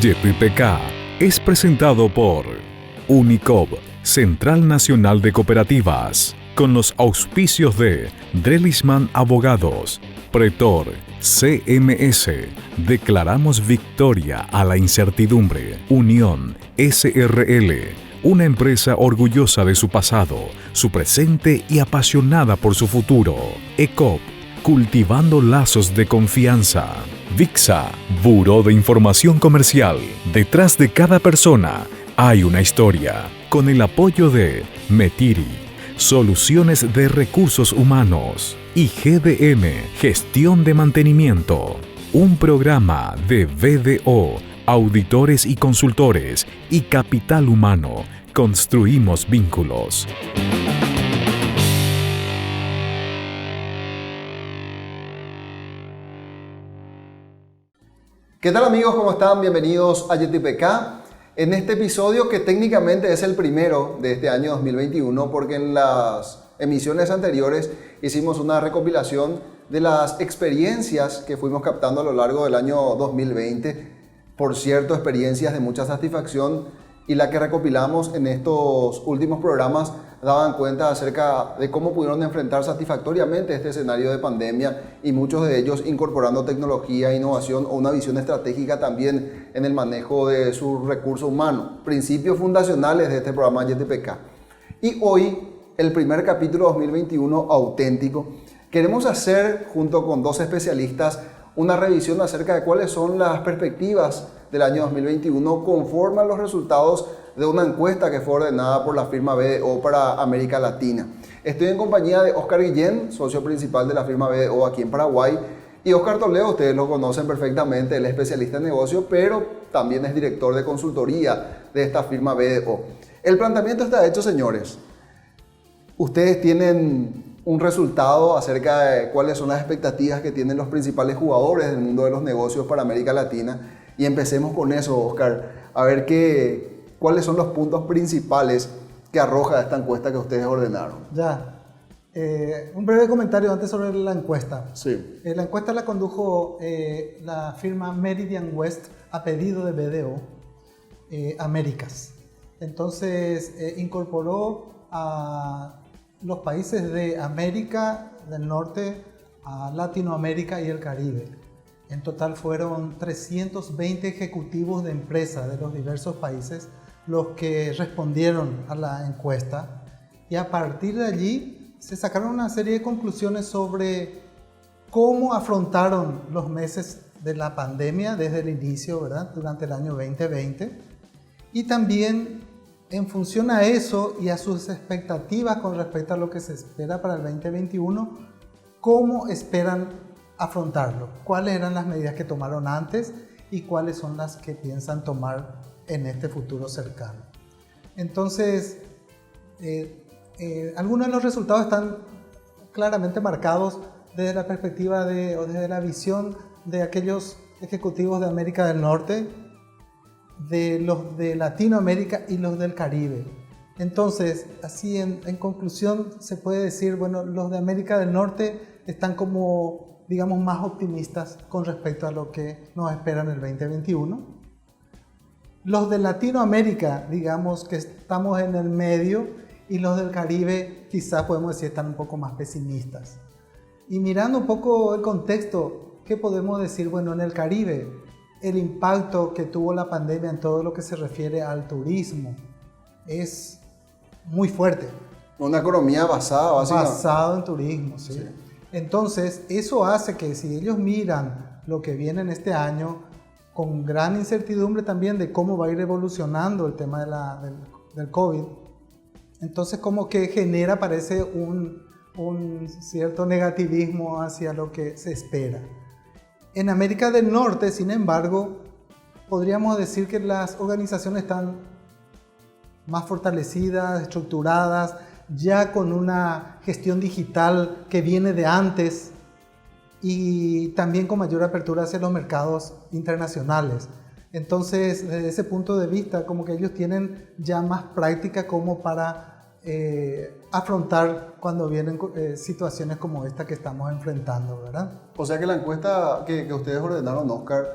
YPK es presentado por Unicop, Central Nacional de Cooperativas, con los auspicios de Drelisman Abogados, Pretor, CMS, Declaramos Victoria a la Incertidumbre, Unión, SRL, una empresa orgullosa de su pasado, su presente y apasionada por su futuro, ECOP, cultivando lazos de confianza, VIXA, Buró de Información Comercial, detrás de cada persona hay una historia, con el apoyo de Metiri, Soluciones de Recursos Humanos, y GDM, Gestión de Mantenimiento, un programa de BDO, Auditores y Consultores y Capital Humano. Construimos vínculos. ¿Qué tal amigos? ¿Cómo están? Bienvenidos a YPK. En este episodio, que técnicamente es el primero de este año 2021, porque en las emisiones anteriores hicimos una recopilación de las experiencias que fuimos captando a lo largo del año 2020. Por cierto, experiencias de mucha satisfacción, y la que recopilamos en estos últimos programas daban cuenta acerca de cómo pudieron enfrentar satisfactoriamente este escenario de pandemia, y muchos de ellos incorporando tecnología, innovación o una visión estratégica también en el manejo de sus recursos humanos, principios fundacionales de este programa YPK. Y hoy, el primer capítulo 2021 auténtico, queremos hacer, junto con dos especialistas, una revisión acerca de cuáles son las perspectivas del año 2021 conforme a los resultados de una encuesta que fue ordenada por la firma BDO para América Latina. Estoy en compañía de Oscar Guillén, socio principal de la firma BDO aquí en Paraguay, y Oscar Toledo, ustedes lo conocen perfectamente, él es especialista en negocio, pero también es director de consultoría de esta firma BDO. El planteamiento está hecho, señores. Ustedes tienen un resultado acerca de cuáles son las expectativas que tienen los principales jugadores del mundo de los negocios para América Latina. Y empecemos con eso, Oscar, a ver cuáles son los puntos principales que arroja esta encuesta que ustedes ordenaron. Ya, un breve comentario antes sobre la encuesta. Sí. La encuesta la condujo la firma Meridian West a pedido de BDO Américas. Entonces incorporó a los países de América del Norte, a Latinoamérica y el Caribe. En total fueron 320 ejecutivos de empresas de los diversos países los que respondieron a la encuesta, y a partir de allí se sacaron una serie de conclusiones sobre cómo afrontaron los meses de la pandemia desde el inicio, ¿verdad?, durante el año 2020, y también en función a eso y a sus expectativas con respecto a lo que se espera para el 2021, cómo esperan afrontarlo, cuáles eran las medidas que tomaron antes y cuáles son las que piensan tomar en este futuro cercano. Entonces, algunos de los resultados están claramente marcados desde la perspectiva o desde la visión de aquellos ejecutivos de América del Norte, de los de Latinoamérica y los del Caribe. Entonces, así en conclusión se puede decir, bueno, los de América del Norte están como, digamos, más optimistas con respecto a lo que nos espera en el 2021. Los de Latinoamérica, digamos que estamos en el medio, y los del Caribe quizás podemos decir están un poco más pesimistas. Y mirando un poco el contexto, ¿qué podemos decir? Bueno, en el Caribe, el impacto que tuvo la pandemia en todo lo que se refiere al turismo es muy fuerte. Una economía basada en turismo, ¿sí? Sí. Entonces, eso hace que si ellos miran lo que viene en este año, con gran incertidumbre también de cómo va a ir evolucionando el tema del COVID, entonces como que genera, parece, un cierto negativismo hacia lo que se espera. En América del Norte, sin embargo, podríamos decir que las organizaciones están más fortalecidas, estructuradas, ya con una gestión digital que viene de antes, y también con mayor apertura hacia los mercados internacionales. Entonces, desde ese punto de vista, como que ellos tienen ya más práctica como para afrontar cuando vienen situaciones como esta que estamos enfrentando, ¿verdad? O sea que la encuesta que ustedes ordenaron, Oscar,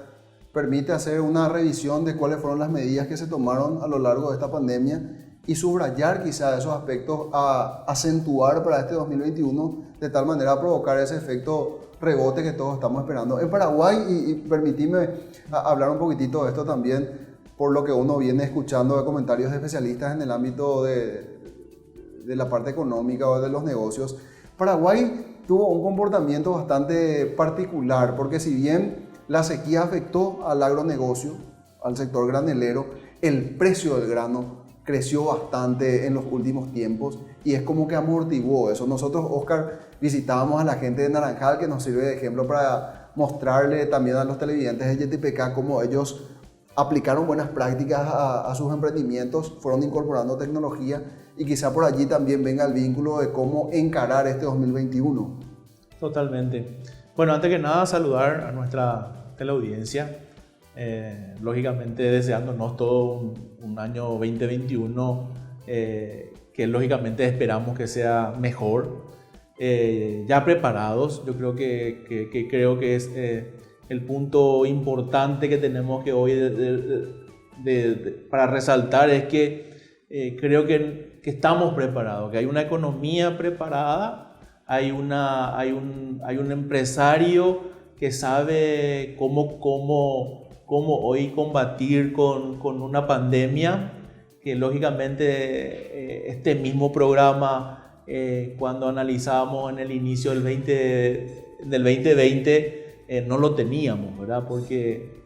permite hacer una revisión de cuáles fueron las medidas que se tomaron a lo largo de esta pandemia y subrayar quizá esos aspectos a acentuar para este 2021, de tal manera a provocar ese efecto rebote que todos estamos esperando. En Paraguay, y permitime hablar un poquitito de esto también, por lo que uno viene escuchando de comentarios de especialistas en el ámbito de la parte económica o de los negocios, Paraguay tuvo un comportamiento bastante particular, porque si bien la sequía afectó al agronegocio, al sector granelero, el precio del grano creció bastante en los últimos tiempos y es como que amortiguó eso. Nosotros, Oscar, visitábamos a la gente de Naranjal, que nos sirve de ejemplo para mostrarle también a los televidentes de YTPK cómo ellos aplicaron buenas prácticas a sus emprendimientos, fueron incorporando tecnología y quizá por allí también venga el vínculo de cómo encarar este 2021. Totalmente. Bueno, antes que nada, saludar a nuestra teleaudiencia, lógicamente deseándonos todo un año 2021 que lógicamente esperamos que sea mejor, ya preparados. Yo creo que es el punto importante que tenemos que hoy para resaltar es que creo que estamos preparados, que hay una economía preparada, hay un empresario que sabe cómo hoy combatir con una pandemia, que lógicamente este mismo programa, cuando analizábamos en el inicio del 2020, no lo teníamos, ¿verdad? Porque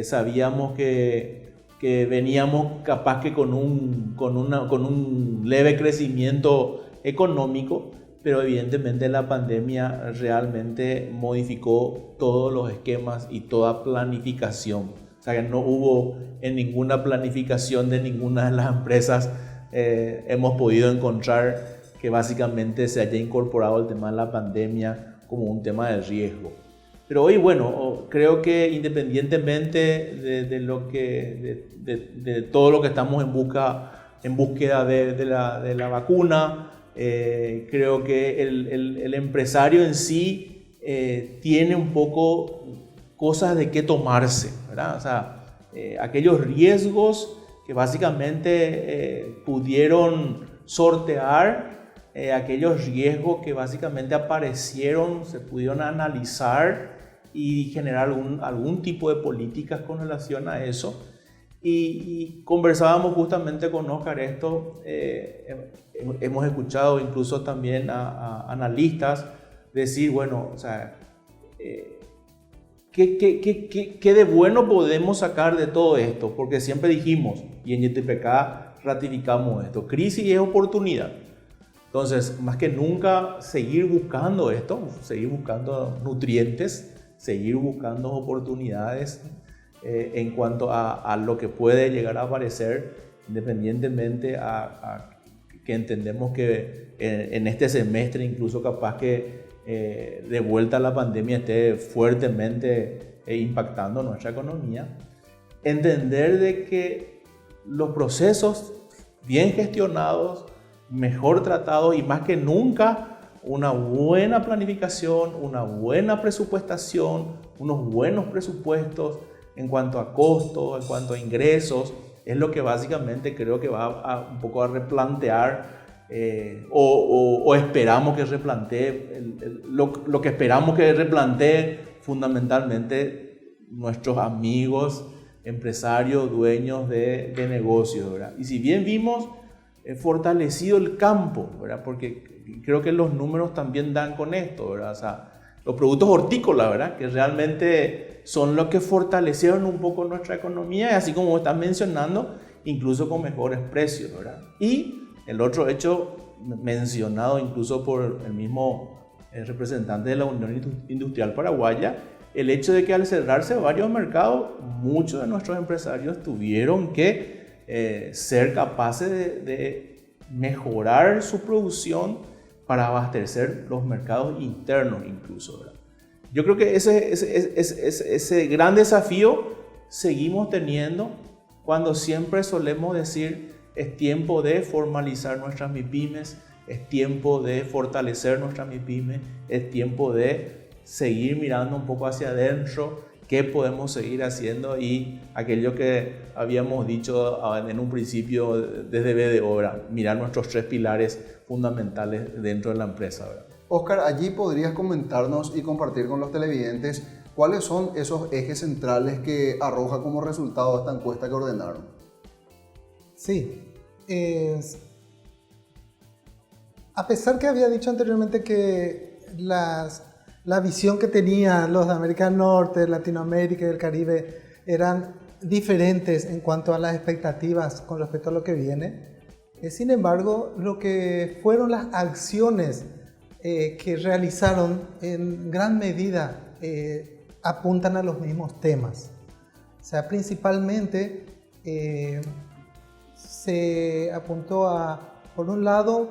sabíamos que veníamos capaz que con un leve crecimiento económico, pero evidentemente la pandemia realmente modificó todos los esquemas y toda planificación. O sea que no hubo en ninguna planificación de ninguna de las empresas hemos podido encontrar que básicamente se haya incorporado el tema de la pandemia como un tema de riesgo. Pero hoy, bueno, creo que independientemente de todo lo que estamos en búsqueda de la vacuna, creo que el empresario en sí tiene un poco cosas de qué tomarse, ¿verdad? O sea, aquellos riesgos que básicamente pudieron sortear, aquellos riesgos que básicamente aparecieron, se pudieron analizar y generar algún tipo de políticas con relación a eso. Y conversábamos justamente con Oscar esto, hemos escuchado incluso también a analistas decir, bueno, o sea, ¿qué de bueno podemos sacar de todo esto? Porque siempre dijimos, y en YTPK ratificamos esto, crisis es oportunidad. Entonces, más que nunca, seguir buscando esto, seguir buscando nutrientes, seguir buscando oportunidades en cuanto a lo que puede llegar a aparecer, independientemente a que entendemos que en este semestre incluso capaz que de vuelta a la pandemia esté fuertemente impactando nuestra economía. Entender de que los procesos bien gestionados, mejor tratados y más que nunca una buena planificación, una buena presupuestación, unos buenos presupuestos en cuanto a costos, en cuanto a ingresos, es lo que básicamente creo que va un poco a replantear o esperamos que replantee, lo que esperamos que replantee fundamentalmente nuestros amigos, empresarios, dueños de negocios, ¿verdad? Y si bien vimos fortalecido el campo, ¿verdad? Porque creo que los números también dan con esto, ¿verdad? O sea, los productos hortícolas, ¿verdad? Que realmente son los que fortalecieron un poco nuestra economía, y así como están mencionando, incluso con mejores precios, ¿verdad? Y el otro hecho mencionado incluso por el mismo representante de la Unión Industrial Paraguaya, el hecho de que al cerrarse varios mercados, muchos de nuestros empresarios tuvieron que ser capaces de mejorar su producción para abastecer los mercados internos incluso, ¿verdad? Yo creo que ese gran desafío seguimos teniendo cuando siempre solemos decir es tiempo de formalizar nuestras MIPYMES, es tiempo de fortalecer nuestras MIPYMES, es tiempo de seguir mirando un poco hacia adentro qué podemos seguir haciendo y aquello que habíamos dicho en un principio desde BDO, ¿verdad? Mirar nuestros 3 pilares fundamentales dentro de la empresa, ¿verdad? Oscar, allí podrías comentarnos y compartir con los televidentes cuáles son esos ejes centrales que arroja como resultado esta encuesta que ordenaron. Sí, a pesar que había dicho anteriormente que la visión que tenían los de América del Norte, Latinoamérica y el Caribe eran diferentes en cuanto a las expectativas con respecto a lo que viene, sin embargo, lo que fueron las acciones que realizaron en gran medida apuntan a los mismos temas. O sea, principalmente se apuntó a, por un lado,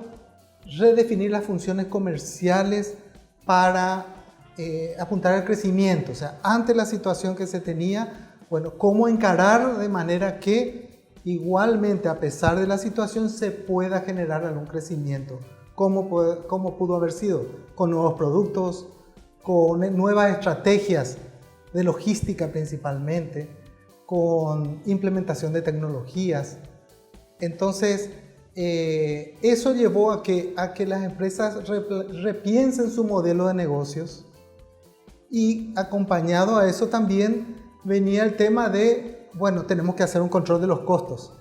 redefinir las funciones comerciales para apuntar al crecimiento. O sea, ante la situación que se tenía, bueno, cómo encarar de manera que igualmente, a pesar de la situación, se pueda generar algún crecimiento. ¿Cómo pudo haber sido? Con nuevos productos, con nuevas estrategias de logística principalmente, con implementación de tecnologías. Entonces, eso llevó a que las empresas repiensen su modelo de negocios, y acompañado a eso también venía el tema de, bueno, tenemos que hacer un control de los costos,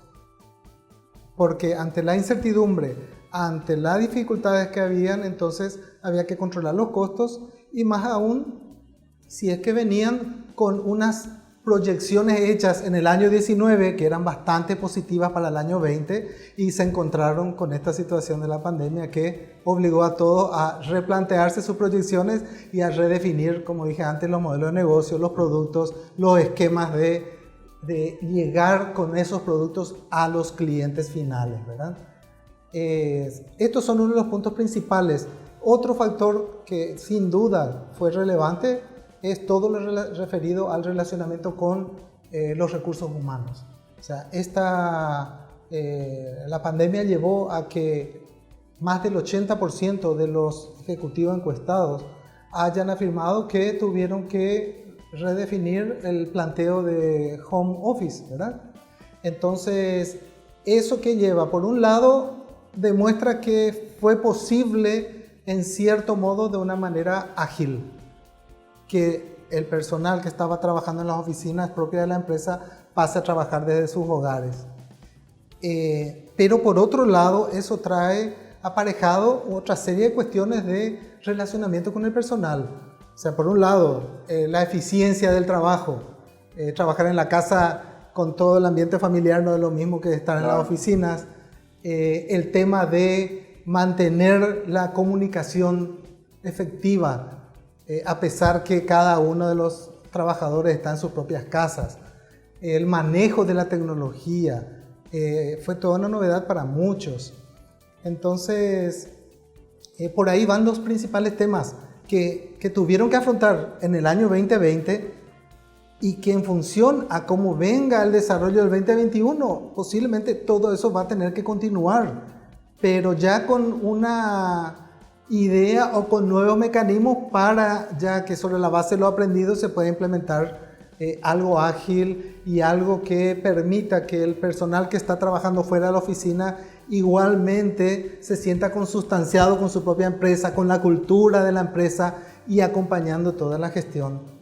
porque ante la incertidumbre, ante las dificultades que habían, entonces había que controlar los costos, y más aún si es que venían con unas proyecciones hechas en el año 19 que eran bastante positivas para el año 20 y se encontraron con esta situación de la pandemia que obligó a todos a replantearse sus proyecciones y a redefinir, como dije antes, los modelos de negocio, los productos, los esquemas de llegar con esos productos a los clientes finales, ¿verdad? Estos son uno de los puntos principales. Otro factor que sin duda fue relevante es todo lo referido al relacionamiento con los recursos humanos. O sea, la pandemia llevó a que más del 80% de los ejecutivos encuestados hayan afirmado que tuvieron que redefinir el planteo de home office, ¿verdad? Entonces, eso que lleva, por un lado, demuestra que fue posible, en cierto modo, de una manera ágil, que el personal que estaba trabajando en las oficinas propias de la empresa pase a trabajar desde sus hogares. Pero por otro lado, eso trae aparejado otra serie de cuestiones de relacionamiento con el personal. O sea, por un lado, la eficiencia del trabajo. Trabajar en la casa con todo el ambiente familiar no es lo mismo que estar en las oficinas. El tema de mantener la comunicación efectiva, a pesar que cada uno de los trabajadores está en sus propias casas. El manejo de la tecnología fue toda una novedad para muchos. Entonces, por ahí van los principales temas que tuvieron que afrontar en el año 2020 y que en función a cómo venga el desarrollo del 2021, posiblemente todo eso va a tener que continuar, pero ya con una idea o con nuevos mecanismos para ya que sobre la base de lo aprendido se pueda implementar algo ágil y algo que permita que el personal que está trabajando fuera de la oficina igualmente se sienta consustanciado con su propia empresa, con la cultura de la empresa y acompañando toda la gestión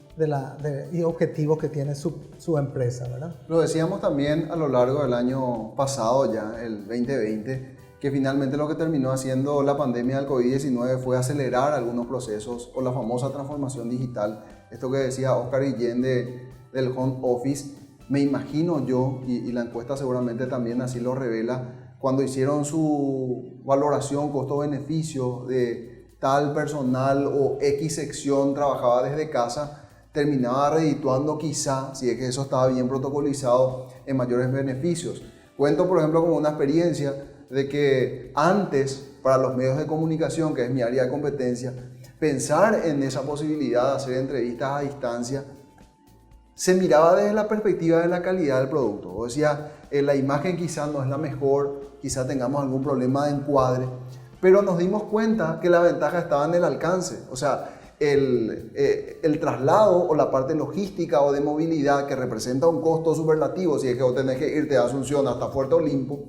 y objetivos que tiene su empresa, ¿verdad? Lo decíamos también a lo largo del año pasado ya, el 2020, que finalmente lo que terminó haciendo la pandemia del COVID-19 fue acelerar algunos procesos o la famosa transformación digital. Esto que decía Oscar Guillén del home office, me imagino yo, y la encuesta seguramente también así lo revela, cuando hicieron su valoración costo-beneficio de tal personal o X sección trabajaba desde casa, terminaba redituando quizá, si es que eso estaba bien protocolizado, en mayores beneficios. Cuento, por ejemplo, como una experiencia de que antes, para los medios de comunicación, que es mi área de competencia, pensar en esa posibilidad de hacer entrevistas a distancia, se miraba desde la perspectiva de la calidad del producto. O sea, la imagen quizás no es la mejor, quizás tengamos algún problema de encuadre, pero nos dimos cuenta que la ventaja estaba en el alcance. O sea, el traslado o la parte logística o de movilidad que representa un costo superlativo, si es que vos tenés que irte de Asunción hasta Fuerte Olimpo,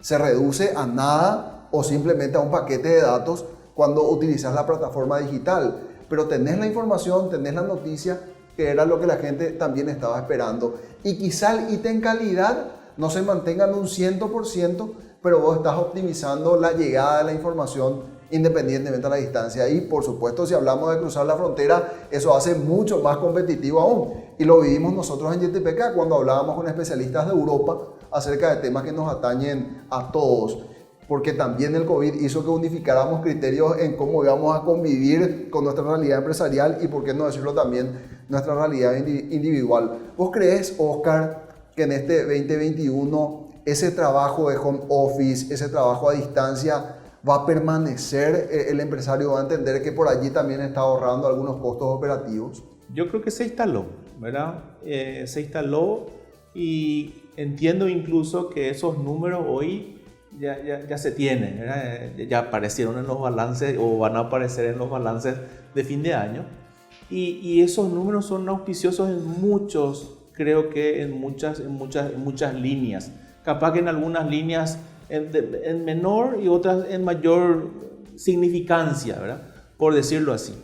se reduce a nada o simplemente a un paquete de datos cuando utilizas la plataforma digital. Pero tenés la información, tenés la noticia, que era lo que la gente también estaba esperando. Y quizá el ítem calidad no se mantenga en un 100%, pero vos estás optimizando la llegada de la información independientemente de la distancia. Y por supuesto, si hablamos de cruzar la frontera, eso hace mucho más competitivo aún. Y lo vivimos nosotros en YTPK cuando hablábamos con especialistas de Europa acerca de temas que nos atañen a todos. Porque también el COVID hizo que unificáramos criterios en cómo íbamos a convivir con nuestra realidad empresarial y, por qué no decirlo también, nuestra realidad individual. ¿Vos crees, Oscar, que en este 2021 ese trabajo de home office, ese trabajo a distancia va a permanecer? ¿El empresario va a entender que por allí también está ahorrando algunos costos operativos? Yo creo que se instaló, ¿verdad? Se instaló y entiendo incluso que esos números hoy ya se tienen, ¿verdad? Ya aparecieron en los balances o van a aparecer en los balances de fin de año. Y esos números son auspiciosos en muchos, creo que en muchas líneas. Capaz que en algunas líneas en menor y otras en mayor significancia, ¿verdad? Por decirlo así.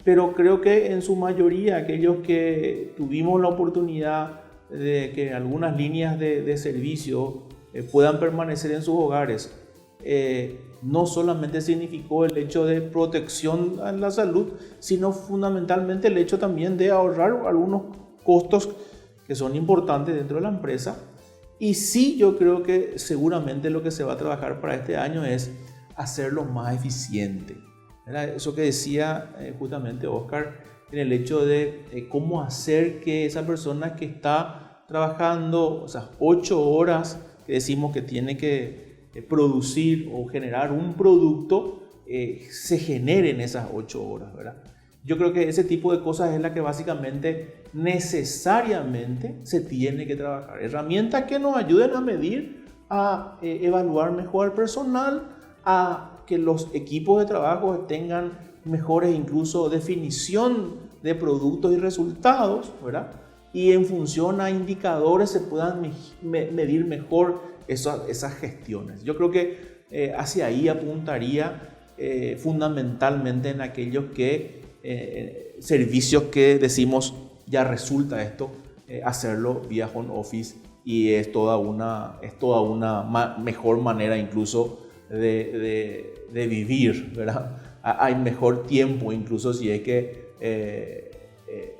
Pero creo que en su mayoría aquellos que tuvimos la oportunidad de que algunas líneas de servicio puedan permanecer en sus hogares, no solamente significó el hecho de protección a la salud, sino fundamentalmente el hecho también de ahorrar algunos costos que son importantes dentro de la empresa. Y sí, yo creo que seguramente lo que se va a trabajar para este año es hacerlo más eficiente. Era eso que decía justamente Oscar, en el hecho de cómo hacer que esa persona que está trabajando, o sea, 8 horas que decimos que tiene que producir o generar un producto, se generen esas 8 horas, ¿verdad? Yo creo que ese tipo de cosas es la que básicamente necesariamente se tiene que trabajar. Herramientas que nos ayuden a medir, a evaluar mejor al personal, a que los equipos de trabajo tengan mejores incluso definición de productos y resultados, ¿verdad? Y en función a indicadores se puedan medir mejor esas gestiones. Yo creo que hacia ahí apuntaría fundamentalmente en aquellos servicios que decimos ya resulta esto, hacerlo vía home office, y es toda una mejor manera incluso de vivir, ¿verdad? Hay mejor tiempo incluso si es que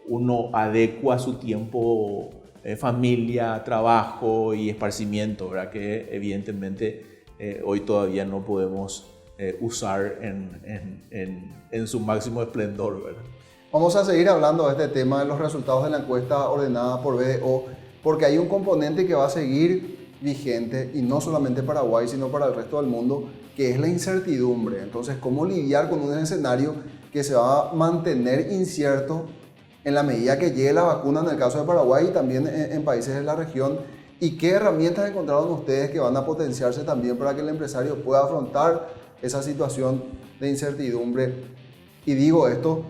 uno adecua su tiempo familia, trabajo y esparcimiento, ¿verdad? Que evidentemente hoy todavía no podemos usar en su máximo esplendor, ¿verdad? Vamos a seguir hablando de este tema de los resultados de la encuesta ordenada por BDO, porque hay un componente que va a seguir vigente, y no solamente para Paraguay, sino para el resto del mundo, que es la incertidumbre. Entonces, ¿cómo lidiar con un escenario que se va a mantener incierto en la medida que llegue la vacuna, en el caso de Paraguay y también en países de la región? ¿Y qué herramientas encontraron ustedes que van a potenciarse también para que el empresario pueda afrontar esa situación de incertidumbre? Y digo esto,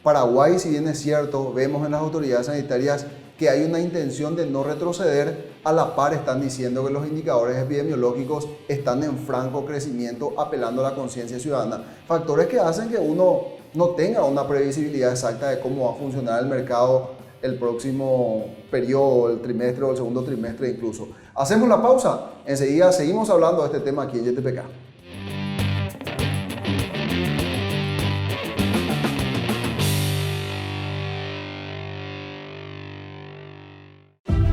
Paraguay, si bien es cierto, vemos en las autoridades sanitarias que hay una intención de no retroceder, a la par están diciendo que los indicadores epidemiológicos están en franco crecimiento, apelando a la conciencia ciudadana. Factores que hacen que uno no tenga una previsibilidad exacta de cómo va a funcionar el mercado el próximo periodo, el trimestre o el segundo trimestre incluso. Hacemos la pausa, enseguida seguimos hablando de este tema aquí en YTPK.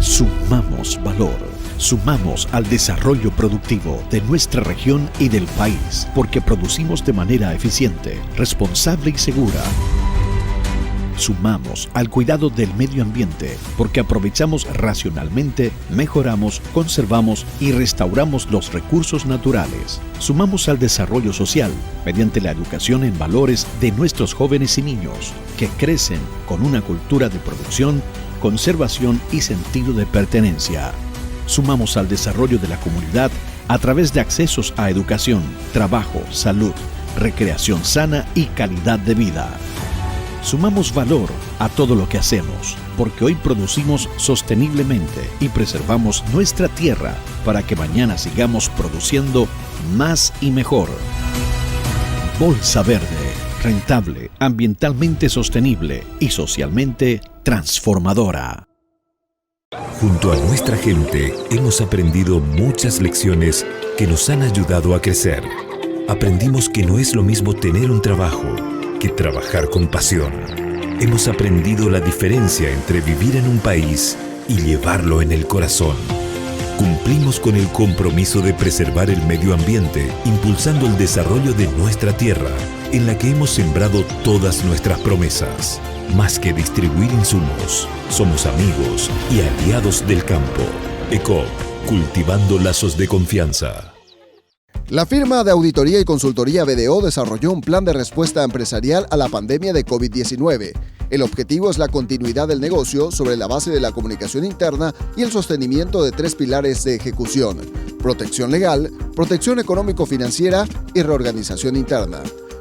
Sumamos valor, sumamos al desarrollo productivo de nuestra región y del país, porque producimos de manera eficiente, responsable y segura. Sumamos al cuidado del medio ambiente, porque aprovechamos racionalmente, mejoramos, conservamos y restauramos los recursos naturales. Sumamos al desarrollo social, mediante la educación en valores de nuestros jóvenes y niños, que crecen con una cultura de producción, conservación y sentido de pertenencia. Sumamos al desarrollo de la comunidad a través de accesos a educación, trabajo, salud, recreación sana y calidad de vida. Sumamos valor a todo lo que hacemos, porque hoy producimos sosteniblemente y preservamos nuestra tierra para que mañana sigamos produciendo más y mejor. Bolsa Verde, rentable, ambientalmente sostenible y socialmente transformadora. Junto a nuestra gente hemos aprendido muchas lecciones que nos han ayudado a crecer. Aprendimos que no es lo mismo tener un trabajo que trabajar con pasión. Hemos aprendido la diferencia entre vivir en un país y llevarlo en el corazón. Cumplimos con el compromiso de preservar el medio ambiente, impulsando el desarrollo de nuestra tierra, en la que hemos sembrado todas nuestras promesas. Más que distribuir insumos, somos amigos y aliados del campo. ECOP, cultivando lazos de confianza. La firma de auditoría y consultoría BDO desarrolló un plan de respuesta empresarial a la pandemia de COVID-19. El objetivo es la continuidad del negocio sobre la base de la comunicación interna y el sostenimiento de 3 pilares de ejecución: protección legal, protección económico-financiera y reorganización interna.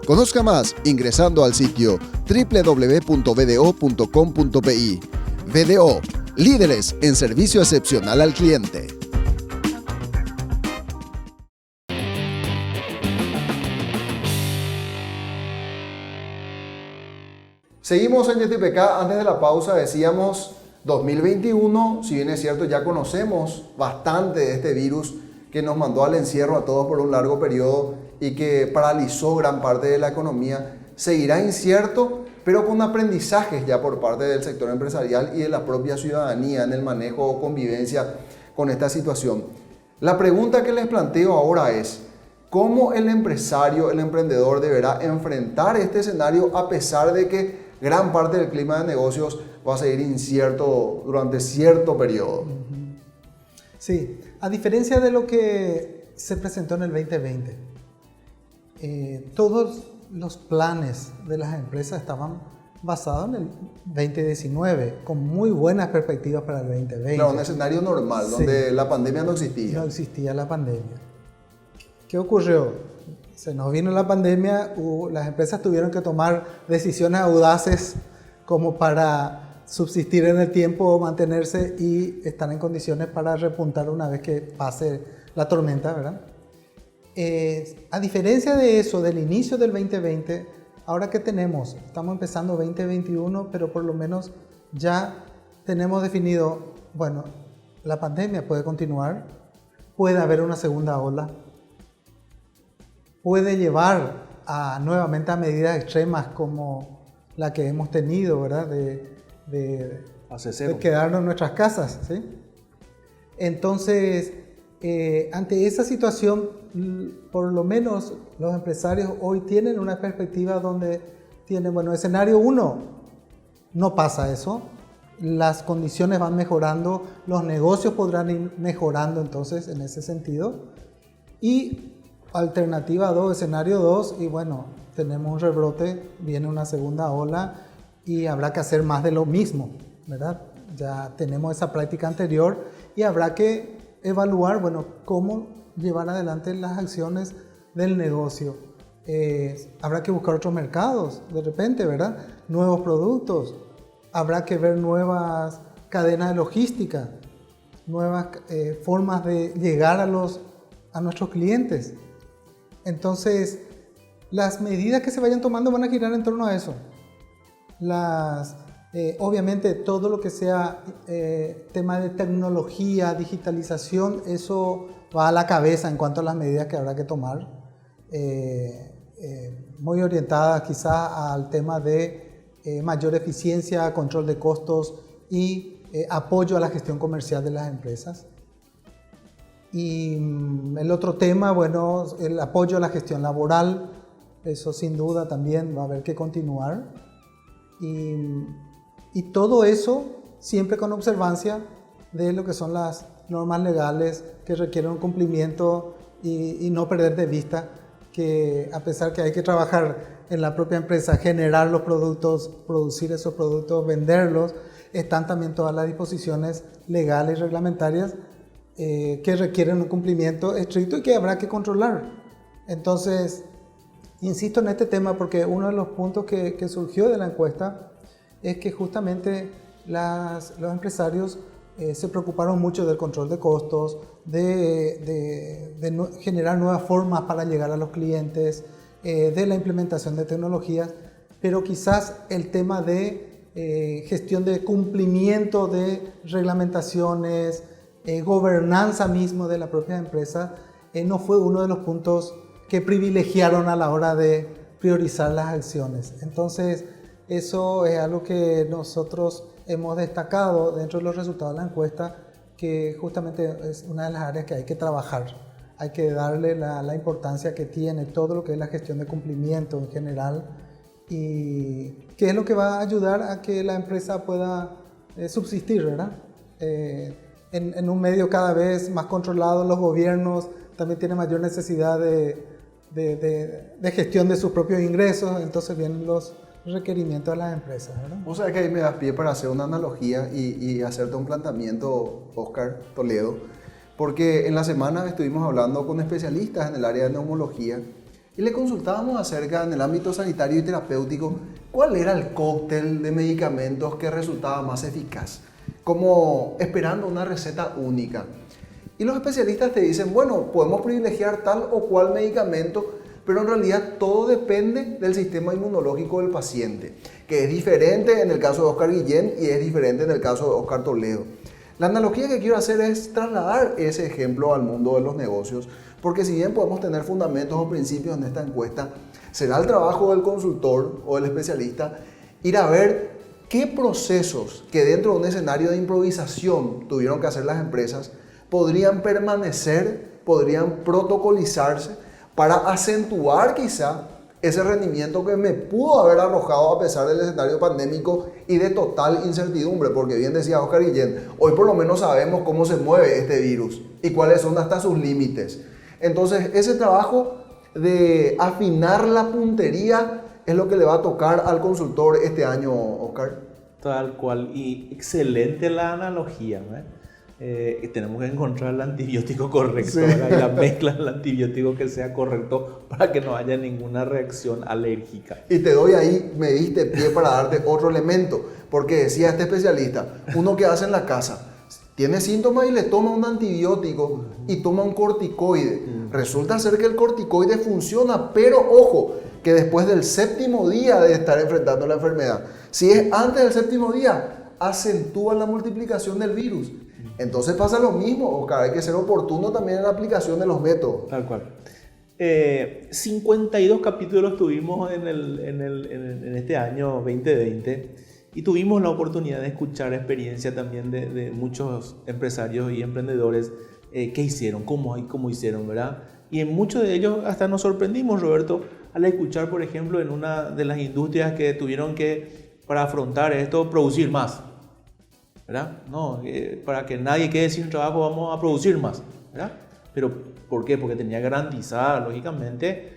Conozca más ingresando al sitio www.bdo.com.pi. BDO, líderes en servicio excepcional al cliente. Seguimos en YTPK. Antes de la pausa decíamos 2021, si bien es cierto ya conocemos bastante de este virus que nos mandó al encierro a todos por un largo periodo y que paralizó gran parte de la economía, seguirá incierto, pero con aprendizajes ya por parte del sector empresarial y de la propia ciudadanía en el manejo o convivencia con esta situación. La pregunta que les planteo ahora es: ¿cómo el empresario, el emprendedor deberá enfrentar este escenario a pesar de que gran parte del clima de negocios va a seguir incierto durante cierto periodo? Sí, a diferencia de lo que se presentó en el 2020, todos los planes de las empresas estaban basados en el 2019, con muy buenas perspectivas para el 2020. Claro, un escenario normal, sí, donde la pandemia no existía. No existía la pandemia. ¿Qué ocurrió? Se nos vino la pandemia, las empresas tuvieron que tomar decisiones audaces como para subsistir en el tiempo, mantenerse y estar en condiciones para repuntar una vez que pase la tormenta, ¿verdad? A diferencia de eso, del inicio del 2020, ahora que tenemos, estamos empezando 2021, pero por lo menos ya tenemos definido, bueno, la pandemia puede continuar, puede haber una segunda ola, puede llevar nuevamente a medidas extremas como la que hemos tenido, ¿verdad? De quedarnos en nuestras casas, ¿sí? Entonces, ante esa situación, por lo menos los empresarios hoy tienen una perspectiva donde tienen, bueno, escenario 1, no pasa eso, las condiciones van mejorando, los negocios podrán ir mejorando entonces en ese sentido. Y alternativa 2, escenario 2, y bueno, tenemos un rebrote, viene una segunda ola y habrá que hacer más de lo mismo, ¿verdad? Ya tenemos esa práctica anterior y habrá que evaluar, bueno, cómo llevar adelante las acciones del negocio. Habrá que buscar otros mercados, de repente, ¿verdad? Nuevos productos, habrá que ver nuevas cadenas de logística, nuevas formas de llegar a nuestros clientes. Entonces, las medidas que se vayan tomando van a girar en torno a eso. Obviamente, todo lo que sea tema de tecnología, digitalización, eso va a la cabeza en cuanto a las medidas que habrá que tomar. Muy orientadas quizás al tema de mayor eficiencia, control de costos y apoyo a la gestión comercial de las empresas. Y el otro tema, bueno, el apoyo a la gestión laboral, eso sin duda también va a haber que continuar. Y todo eso siempre con observancia de lo que son las normas legales que requieren un cumplimiento y no perder de vista que a pesar que hay que trabajar en la propia empresa, generar los productos, producir esos productos, venderlos, están también todas las disposiciones legales y reglamentarias que requieren un cumplimiento estricto y que habrá que controlar. Entonces, Insisto en este tema porque uno de los puntos que surgió de la encuesta es que justamente los empresarios se preocuparon mucho del control de costos, de generar nuevas formas para llegar a los clientes, de la implementación de tecnologías, pero quizás el tema de gestión de cumplimiento de reglamentaciones, gobernanza mismo de la propia empresa, no fue uno de los puntos que privilegiaron a la hora de priorizar las acciones. Entonces, eso es algo que nosotros hemos destacado dentro de los resultados de la encuesta, que justamente es una de las áreas que hay que trabajar. Hay que darle la importancia que tiene todo lo que es la gestión de cumplimiento en general, y que es lo que va a ayudar a que la empresa pueda subsistir, ¿verdad? En un medio cada vez más controlado, los gobiernos también tienen mayor necesidad de gestión de sus propios ingresos, entonces vienen los requerimientos de las empresas, ¿verdad? Vos sabés que ahí me das pie para hacer una analogía y hacerte un planteamiento, Oscar Toledo, porque en la semana estuvimos hablando con especialistas en el área de neumología y le consultábamos acerca, en el ámbito sanitario y terapéutico, cuál era el cóctel de medicamentos que resultaba más eficaz, como esperando una receta única. Y los especialistas te dicen, bueno, podemos privilegiar tal o cual medicamento, pero en realidad todo depende del sistema inmunológico del paciente, que es diferente en el caso de Oscar Guillén y es diferente en el caso de Oscar Toledo. La analogía que quiero hacer es trasladar ese ejemplo al mundo de los negocios, porque si bien podemos tener fundamentos o principios en esta encuesta, será el trabajo del consultor o del especialista ir a ver qué procesos que dentro de un escenario de improvisación tuvieron que hacer las empresas podrían permanecer, podrían protocolizarse para acentuar quizá ese rendimiento que me pudo haber arrojado a pesar del escenario pandémico y de total incertidumbre, porque bien decía Oscar Guillén, hoy por lo menos sabemos cómo se mueve este virus y cuáles son hasta sus límites. Entonces, ese trabajo de afinar la puntería es lo que le va a tocar al consultor este año, Oscar. Tal cual, y excelente la analogía, ¿eh? Tenemos que encontrar el antibiótico correcto, sí. Y la mezcla del antibiótico que sea correcto para que no haya ninguna reacción alérgica. Y te doy ahí, me diste pie para darte otro elemento, porque decía este especialista, uno que hace en la casa, tiene síntomas y le toma un antibiótico y toma un corticoide. Resulta ser que el corticoide funciona, pero ojo, que después del 7º día de estar enfrentando la enfermedad, si es antes del 7º día, acentúa la multiplicación del virus. Entonces pasa lo mismo, Oscar, hay que ser oportuno también en la aplicación de los métodos. Tal cual. 52 capítulos tuvimos en este año 2020 y tuvimos la oportunidad de escuchar experiencia también de muchos empresarios y emprendedores qué hicieron, cómo hicieron, ¿verdad? Y en muchos de ellos hasta nos sorprendimos, Roberto, al escuchar, por ejemplo, en una de las industrias que tuvieron que, para afrontar esto, producir más. ¿Verdad? No, para que nadie quede sin trabajo vamos a producir más, ¿verdad? Pero ¿por qué? Porque tenía garantizada, lógicamente,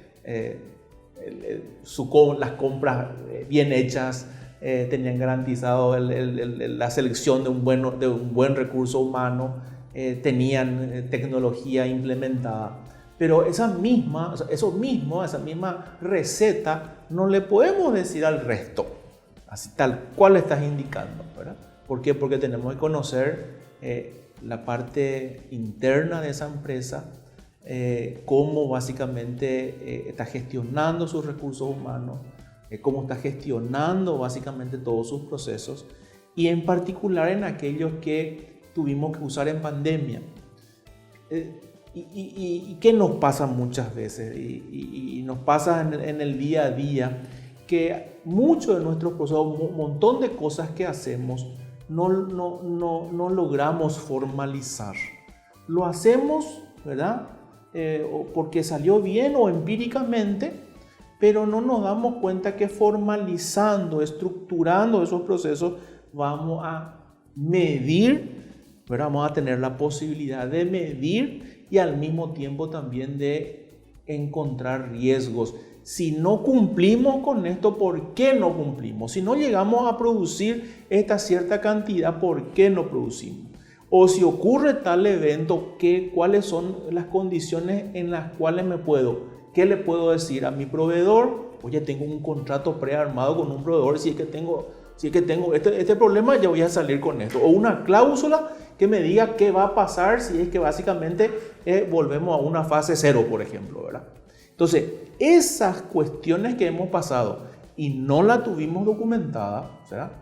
las compras bien hechas, tenían garantizado la selección de un buen recurso humano, tenían tecnología implementada. Pero esa misma receta no le podemos decir al resto, así tal cual estás indicando, ¿verdad? ¿Por qué? Porque tenemos que conocer la parte interna de esa empresa, cómo básicamente está gestionando sus recursos humanos, cómo está gestionando básicamente todos sus procesos y en particular en aquellos que tuvimos que usar en pandemia. ¿Y qué nos pasa muchas veces? Y nos pasa en el día a día que muchos de nuestros procesos, un montón de cosas que hacemos, no logramos formalizar. Lo hacemos, ¿verdad? Porque salió bien o empíricamente, pero no nos damos cuenta que formalizando, estructurando esos procesos, vamos a medir, ¿verdad? Vamos a tener la posibilidad de medir y al mismo tiempo también de encontrar riesgos. Si no cumplimos con esto, ¿por qué no cumplimos? Si no llegamos a producir esta cierta cantidad, ¿por qué no producimos? O si ocurre tal evento, ¿cuáles son las condiciones en las cuales me puedo ¿qué le puedo decir a mi proveedor? Oye, tengo un contrato prearmado con un proveedor, si es que tengo este problema, ya voy a salir con esto. O una cláusula que me diga qué va a pasar si es que básicamente volvemos a una fase 0, por ejemplo, ¿verdad? Entonces, esas cuestiones que hemos pasado y no la tuvimos documentada, ¿verdad?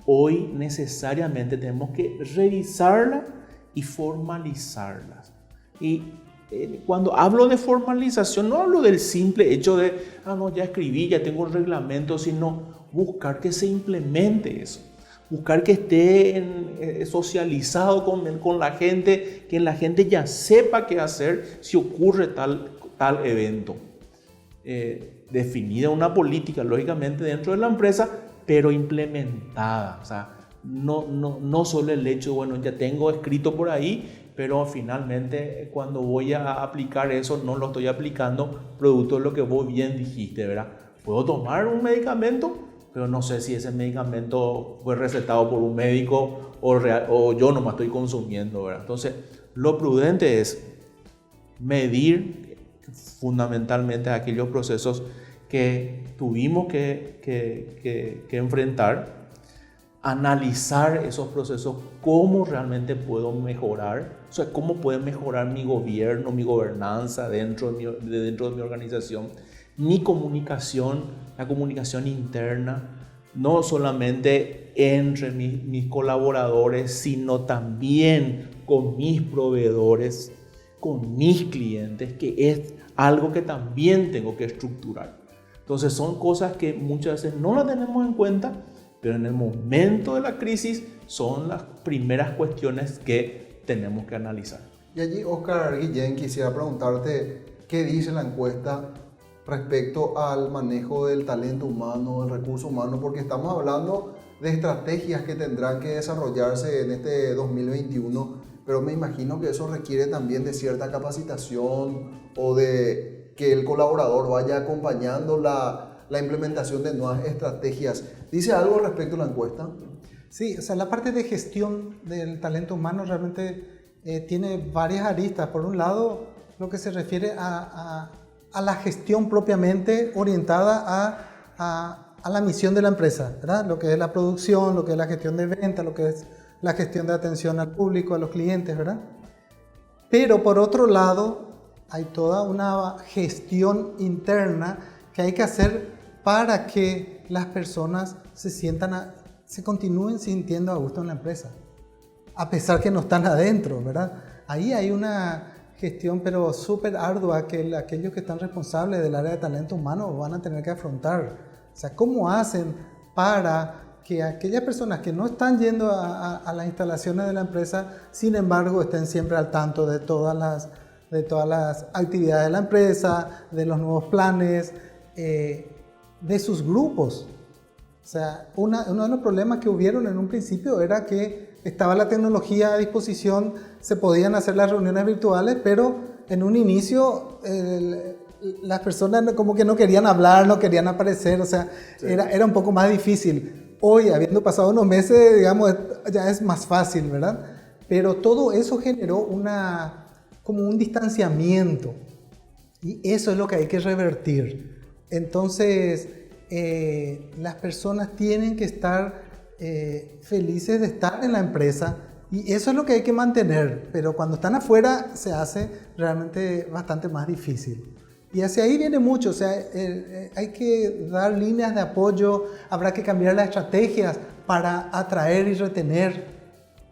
Hoy necesariamente tenemos que revisarla y formalizarlas. Y cuando hablo de formalización, no hablo del simple hecho de, no, ya escribí, ya tengo el reglamento, sino buscar que se implemente eso. Buscar que esté socializado con la gente, que la gente ya sepa qué hacer si ocurre tal evento. Definida una política, lógicamente, dentro de la empresa, pero implementada. O sea, no solo el hecho, bueno, ya tengo escrito por ahí, pero finalmente cuando voy a aplicar eso, no lo estoy aplicando producto de lo que vos bien dijiste, ¿verdad? Puedo tomar un medicamento, pero no sé si ese medicamento fue recetado por un médico o yo nomás estoy consumiendo, ¿verdad? Entonces, lo prudente es medir fundamentalmente aquellos procesos que tuvimos que enfrentar, analizar esos procesos, cómo realmente puedo mejorar, o sea, cómo puede mejorar mi gobierno, mi gobernanza dentro de mi organización, mi comunicación, la comunicación interna, no solamente entre mis colaboradores, sino también con mis proveedores, con mis clientes, que es algo que también tengo que estructurar. Entonces son cosas que muchas veces no las tenemos en cuenta, pero en el momento de la crisis son las primeras cuestiones que tenemos que analizar. Y allí, Oscar Guillén, quisiera preguntarte qué dice la encuesta respecto al manejo del talento humano, del recurso humano, porque estamos hablando de estrategias que tendrán que desarrollarse en este 2021, pero me imagino que eso requiere también de cierta capacitación o de que el colaborador vaya acompañando la implementación de nuevas estrategias. ¿Dice algo respecto a la encuesta? Sí, o sea, la parte de gestión del talento humano realmente tiene varias aristas. Por un lado, lo que se refiere a la gestión propiamente orientada a la misión de la empresa, ¿verdad? Lo que es la producción, lo que es la gestión de venta, lo que es la gestión de atención al público, a los clientes, ¿verdad? Pero por otro lado, hay toda una gestión interna que hay que hacer para que las personas se continúen sintiendo a gusto en la empresa, a pesar que no están adentro, ¿verdad? Ahí hay una gestión pero súper ardua que aquellos que están responsables del área de talento humano van a tener que afrontar. O sea, ¿cómo hacen para que aquellas personas que no están yendo a las instalaciones de la empresa, sin embargo, estén siempre al tanto de todas las actividades de la empresa, de los nuevos planes, de sus grupos? O sea, uno de los problemas que hubieron en un principio era que estaba la tecnología a disposición, se podían hacer las reuniones virtuales, pero en un inicio las personas como que no querían hablar, no querían aparecer, o sea, sí, era un poco más difícil. Hoy, habiendo pasado unos meses, digamos, ya es más fácil, ¿verdad? Pero todo eso generó como un distanciamiento, y eso es lo que hay que revertir. Entonces, las personas tienen que estar felices de estar en la empresa, y eso es lo que hay que mantener, pero cuando están afuera se hace realmente bastante más difícil. Y hacia ahí viene mucho, o sea, hay que dar líneas de apoyo, habrá que cambiar las estrategias para atraer y retener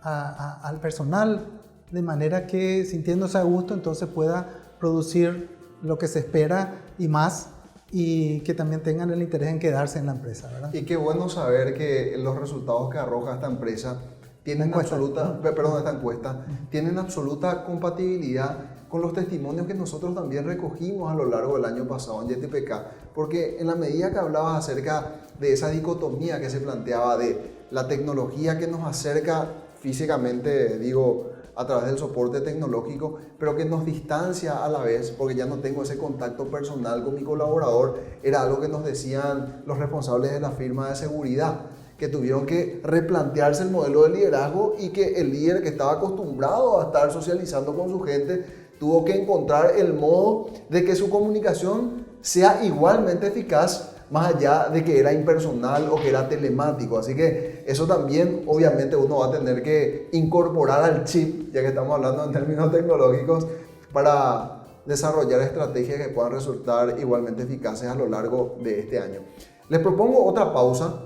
al personal, de manera que sintiéndose a gusto entonces pueda producir lo que se espera y más, y que también tengan el interés en quedarse en la empresa, ¿verdad? Y qué bueno saber que los resultados que arroja esta empresa tienen esta encuesta, tienen absoluta compatibilidad con los testimonios que nosotros también recogimos a lo largo del año pasado en YTPK, porque en la medida que hablabas acerca de esa dicotomía que se planteaba de la tecnología que nos acerca físicamente, digo, a través del soporte tecnológico, pero que nos distancia a la vez, porque ya no tengo ese contacto personal con mi colaborador, era algo que nos decían los responsables de la firma de seguridad, que tuvieron que replantearse el modelo de liderazgo y que el líder que estaba acostumbrado a estar socializando con su gente tuvo que encontrar el modo de que su comunicación sea igualmente eficaz, más allá de que era impersonal o que era telemático. Así que eso también obviamente uno va a tener que incorporar al chip, ya que estamos hablando en términos tecnológicos, para desarrollar estrategias que puedan resultar igualmente eficaces a lo largo de este año. Les propongo otra pausa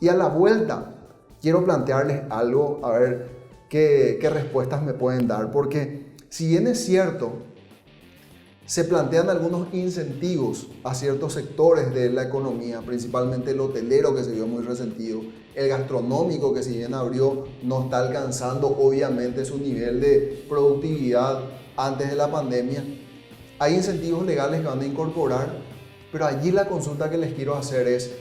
y a la vuelta quiero plantearles algo, a ver qué respuestas me pueden dar, porque si bien es cierto, se plantean algunos incentivos a ciertos sectores de la economía, principalmente el hotelero, que se vio muy resentido, el gastronómico, que si bien abrió, no está alcanzando obviamente su nivel de productividad antes de la pandemia. Hay incentivos legales que van a incorporar, pero allí la consulta que les quiero hacer es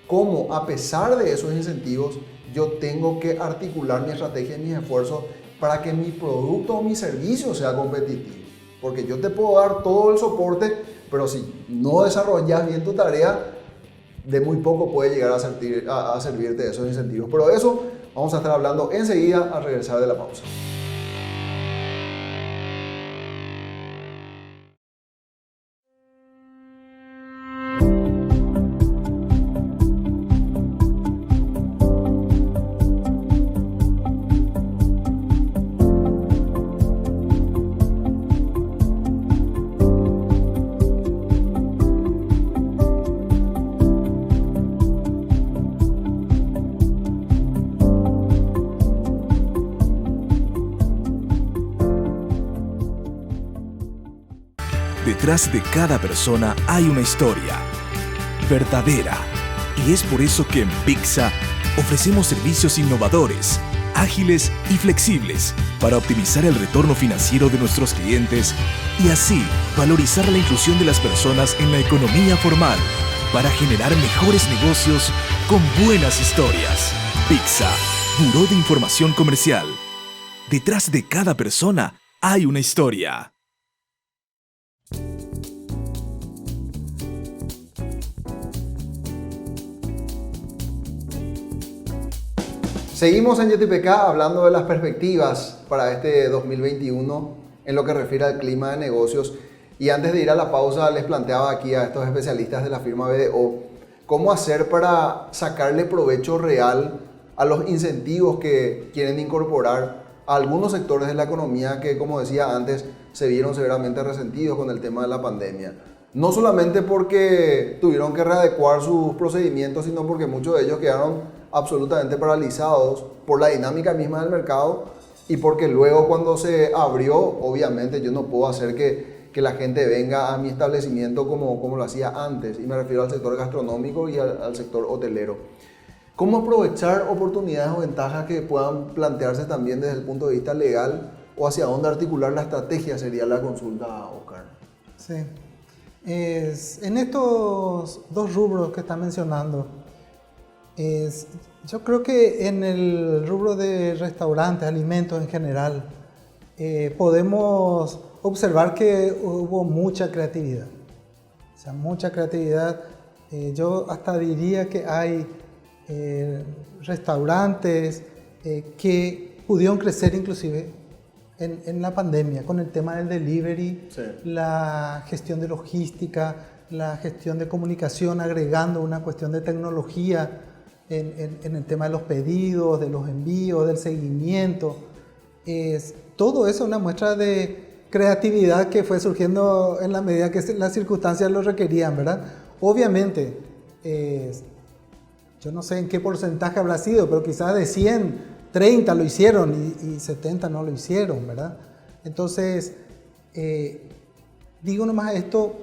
cómo, a pesar de esos incentivos, yo tengo que articular mi estrategia y mis esfuerzos para que mi producto o mi servicio sea competitivo. Porque yo te puedo dar todo el soporte, pero si no desarrollas bien tu tarea, de muy poco puede llegar a servirte de esos incentivos. Pero de eso vamos a estar hablando enseguida al regresar de la pausa. Detrás de cada persona hay una historia verdadera, y es por eso que en Pixa ofrecemos servicios innovadores, ágiles y flexibles para optimizar el retorno financiero de nuestros clientes y así valorizar la inclusión de las personas en la economía formal para generar mejores negocios con buenas historias. Pixa, Buró de Información Comercial. Detrás de cada persona hay una historia. Seguimos en YTPK hablando de las perspectivas para este 2021 en lo que refiere al clima de negocios. Y antes de ir a la pausa les planteaba aquí a estos especialistas de la firma BDO cómo hacer para sacarle provecho real a los incentivos que quieren incorporar a algunos sectores de la economía que, como decía antes, se vieron severamente resentidos con el tema de la pandemia. No solamente porque tuvieron que readecuar sus procedimientos, sino porque muchos de ellos quedaron absolutamente paralizados por la dinámica misma del mercado y porque luego cuando se abrió, obviamente yo no puedo hacer que la gente venga a mi establecimiento como lo hacía antes, y me refiero al sector gastronómico y al sector hotelero. ¿Cómo aprovechar oportunidades o ventajas que puedan plantearse también desde el punto de vista legal, o hacia dónde articular la estrategia? Sería la consulta, Oscar. Sí. En estos dos rubros que está mencionando, yo creo que en el rubro de restaurantes, alimentos en general, podemos observar que hubo mucha creatividad. O sea, mucha creatividad. Yo hasta diría que hay restaurantes que pudieron crecer inclusive en la pandemia con el tema del delivery, sí, la gestión de logística, la gestión de comunicación, agregando una cuestión de tecnología en el tema de los pedidos, de los envíos, del seguimiento. Todo eso es una muestra de creatividad que fue surgiendo en la medida que las circunstancias lo requerían, ¿verdad? Obviamente, yo no sé en qué porcentaje habrá sido, pero quizás de 100, 30 lo hicieron y 70 no lo hicieron, ¿verdad? Entonces, digo nomás esto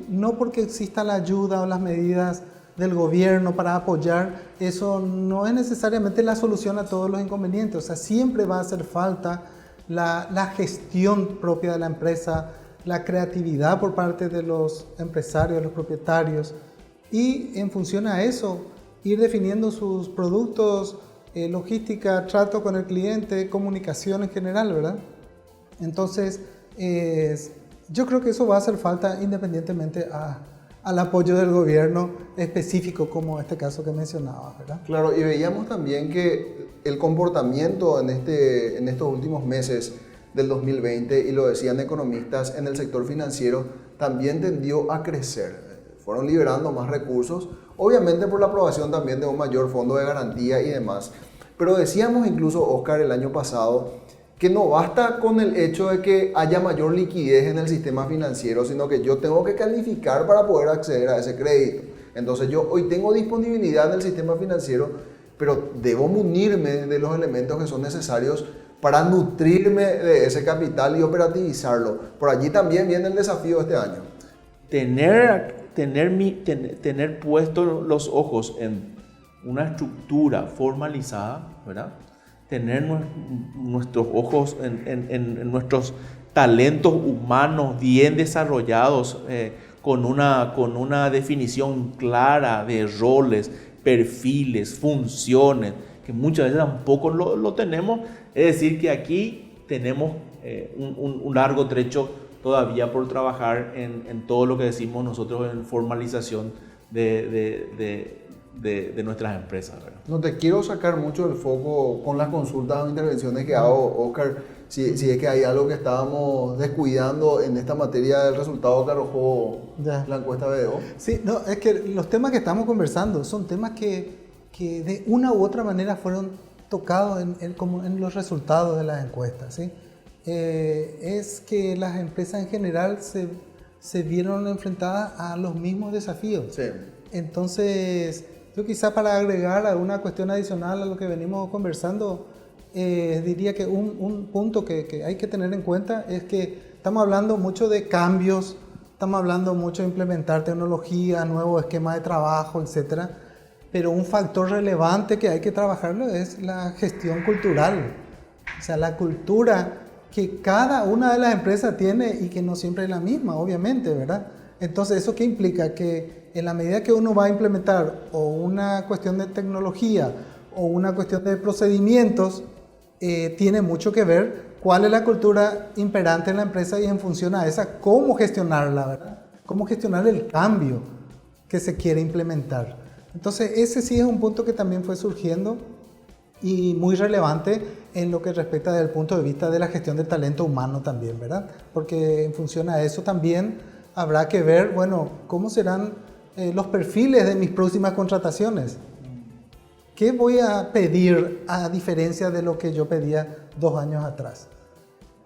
no porque exista la ayuda o las medidas del gobierno para apoyar, eso no es necesariamente la solución a todos los inconvenientes. O sea, siempre va a hacer falta la gestión propia de la empresa, la creatividad por parte de los empresarios, de los propietarios, y en función a eso, ir definiendo sus productos, logística, trato con el cliente, comunicación en general, ¿verdad? Entonces, yo creo que eso va a hacer falta independientemente al apoyo del gobierno específico, como este caso que mencionaba, ¿verdad? Claro, y veíamos también que el comportamiento en estos últimos meses del 2020, y lo decían economistas en el sector financiero, también tendió a crecer. Fueron liberando más recursos, obviamente por la aprobación también de un mayor fondo de garantía y demás. Pero decíamos incluso, Oscar, el año pasado, que no basta con el hecho de que haya mayor liquidez en el sistema financiero, sino que yo tengo que calificar para poder acceder a ese crédito. Entonces yo hoy tengo disponibilidad en el sistema financiero, pero debo munirme de los elementos que son necesarios para nutrirme de ese capital y operativizarlo. Por allí también viene el desafío de este año. Tener puestos los ojos en una estructura formalizada, ¿verdad? Tener nuestros ojos en nuestros talentos humanos bien desarrollados, con una definición clara de roles, perfiles, funciones, que muchas veces tampoco lo tenemos. Es decir, que aquí tenemos un largo trecho todavía por trabajar en todo lo que decimos nosotros en formalización de nuestras empresas, ¿verdad? No te quiero sacar mucho el foco con las consultas o intervenciones que hago, Oscar, si es que hay algo que estábamos descuidando en esta materia del resultado que arrojó la encuesta BDO. Sí, no, es que los temas que estamos conversando son temas que de una u otra manera fueron tocados como en los resultados de las encuestas, ¿sí? Es que las empresas en general se vieron enfrentadas a los mismos desafíos. Sí. Entonces, yo quizá para agregar alguna cuestión adicional a lo que venimos conversando, diría que un punto que hay que tener en cuenta es que estamos hablando mucho de cambios, estamos hablando mucho de implementar tecnología, nuevos esquemas de trabajo, etc. Pero un factor relevante que hay que trabajarlo es la gestión cultural. O sea, la cultura que cada una de las empresas tiene y que no siempre es la misma, obviamente, ¿verdad? Entonces, ¿eso qué implica? Que en la medida que uno va a implementar o una cuestión de tecnología o una cuestión de procedimientos, tiene mucho que ver cuál es la cultura imperante en la empresa y en función a esa, cómo gestionarla, ¿verdad? Cómo gestionar el cambio que se quiere implementar. Entonces, ese sí es un punto que también fue surgiendo y muy relevante en lo que respecta desde el punto de vista de la gestión del talento humano también, ¿verdad? Porque en función a eso también habrá que ver, bueno, cómo serán los perfiles de mis próximas contrataciones. ¿Qué voy a pedir a diferencia de lo que yo pedía 2 años atrás?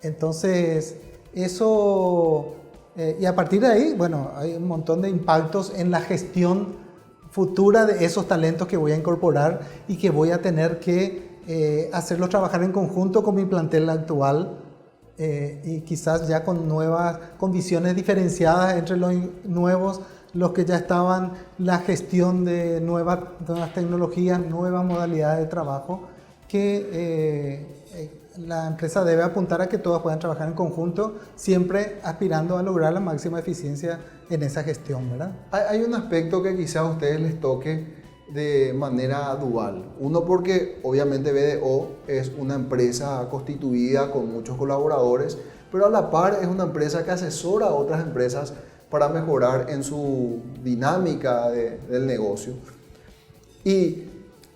Entonces, eso, y a partir de ahí, bueno, hay un montón de impactos en la gestión futura de esos talentos que voy a incorporar y que voy a tener que hacerlos trabajar en conjunto con mi plantel actual, y quizás ya con visiones diferenciadas entre los nuevos, los que ya estaban, la gestión de nuevas tecnologías, nuevas modalidades de trabajo, que la empresa debe apuntar a que todas puedan trabajar en conjunto, siempre aspirando a lograr la máxima eficiencia en esa gestión, ¿verdad? Hay un aspecto que quizás a ustedes les toque de manera dual. Uno, porque obviamente BDO es una empresa constituida con muchos colaboradores, pero a la par es una empresa que asesora a otras empresas para mejorar en su dinámica del negocio. Y